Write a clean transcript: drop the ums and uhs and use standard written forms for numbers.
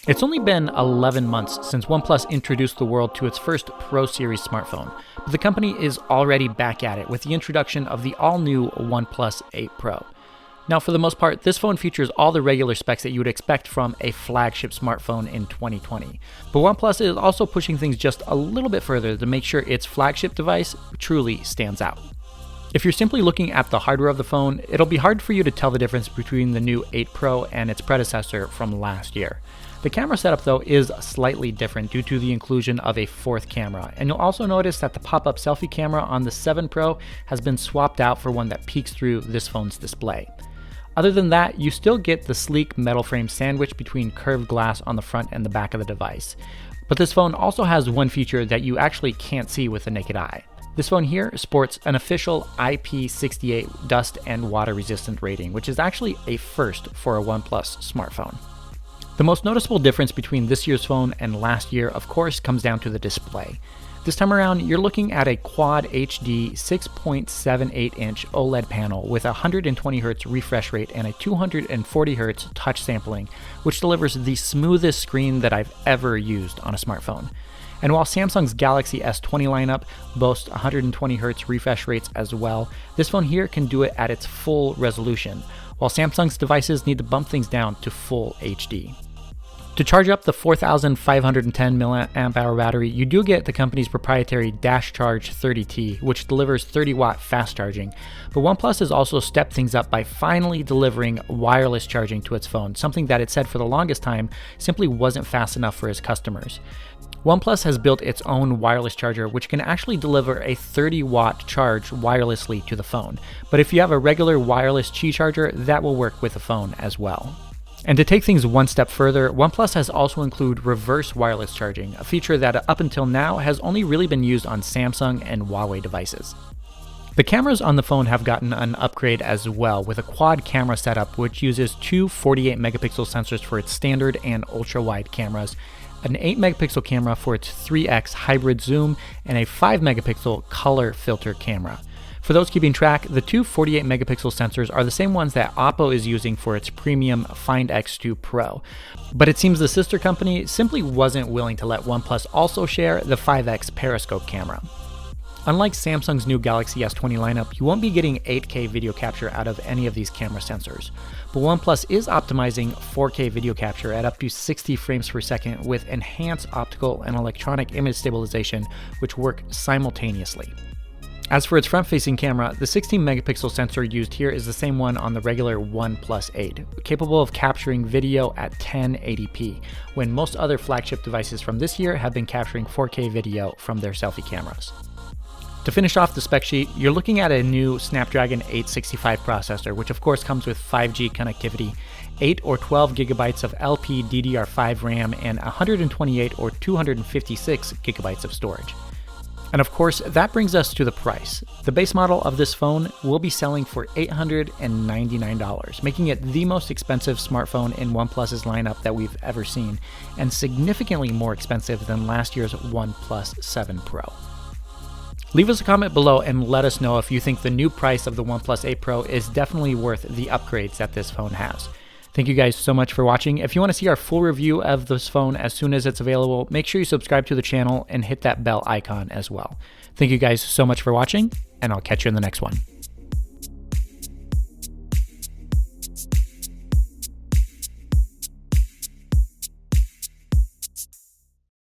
It's only been 11 months since OnePlus introduced the world to its first Pro Series smartphone, but the company is already back at it with the introduction of the all-new OnePlus 8 Pro. Now, for the most part, this phone features all the regular specs that you would expect from a flagship smartphone in 2020. But OnePlus is also pushing things just a little bit further to make sure its flagship device truly stands out. If you're simply looking at the hardware of the phone, it'll be hard for you to tell the difference between the new 8 Pro and its predecessor from last year. The camera setup, though, is slightly different due to the inclusion of a fourth camera, and you'll also notice that the pop-up selfie camera on the 7 Pro has been swapped out for one that peeks through this phone's display. Other than that, you still get the sleek metal frame sandwiched between curved glass on the front and the back of the device. But this phone also has one feature that you actually can't see with the naked eye. This phone here sports an official IP68 dust and water resistant rating, which is actually a first for a OnePlus smartphone. The most noticeable difference between this year's phone and last year, of course, comes down to the display. This time around, you're looking at a Quad HD 6.78-inch OLED panel with a 120Hz refresh rate and a 240Hz touch sampling, which delivers the smoothest screen that I've ever used on a smartphone. And while Samsung's Galaxy S20 lineup boasts 120Hz refresh rates as well, this phone here can do it at its full resolution, while Samsung's devices need to bump things down to full HD. To charge up the 4,510 mAh battery, you do get the company's proprietary Dash Charge 30T, which delivers 30-watt fast charging. But OnePlus has also stepped things up by finally delivering wireless charging to its phone, something that it said for the longest time simply wasn't fast enough for its customers. OnePlus has built its own wireless charger, which can actually deliver a 30-watt charge wirelessly to the phone. But if you have a regular wireless Qi charger, that will work with the phone as well. And to take things one step further, OnePlus has also included reverse wireless charging, a feature that up until now has only really been used on Samsung and Huawei devices. The cameras on the phone have gotten an upgrade as well, with a quad camera setup which uses two 48-megapixel sensors for its standard and ultra-wide cameras, an 8-megapixel camera for its 3x hybrid zoom, and a 5-megapixel color filter camera. For those keeping track, the two 48-megapixel sensors are the same ones that Oppo is using for its premium Find X2 Pro. But it seems the sister company simply wasn't willing to let OnePlus also share the 5x periscope camera. Unlike Samsung's new Galaxy S20 lineup, you won't be getting 8K video capture out of any of these camera sensors. But OnePlus is optimizing 4K video capture at up to 60 frames per second with enhanced optical and electronic image stabilization, which work simultaneously. As for its front-facing camera, the 16-megapixel sensor used here is the same one on the regular OnePlus 8, capable of capturing video at 1080p, when most other flagship devices from this year have been capturing 4K video from their selfie cameras. To finish off the spec sheet, you're looking at a new Snapdragon 865 processor, which of course comes with 5G connectivity, 8 or 12 gigabytes of LPDDR5 RAM, and 128 or 256 gigabytes of storage. And of course, that brings us to the price. The base model of this phone will be selling for $899, making it the most expensive smartphone in OnePlus's lineup that we've ever seen, and significantly more expensive than last year's OnePlus 7 Pro. Leave us a comment below and let us know if you think the new price of the OnePlus 8 Pro is definitely worth the upgrades that this phone has. Thank you guys so much for watching. If you want to see our full review of this phone as soon as it's available, make sure you subscribe to the channel and hit that bell icon as well. Thank you guys so much for watching, and I'll catch you in the next one.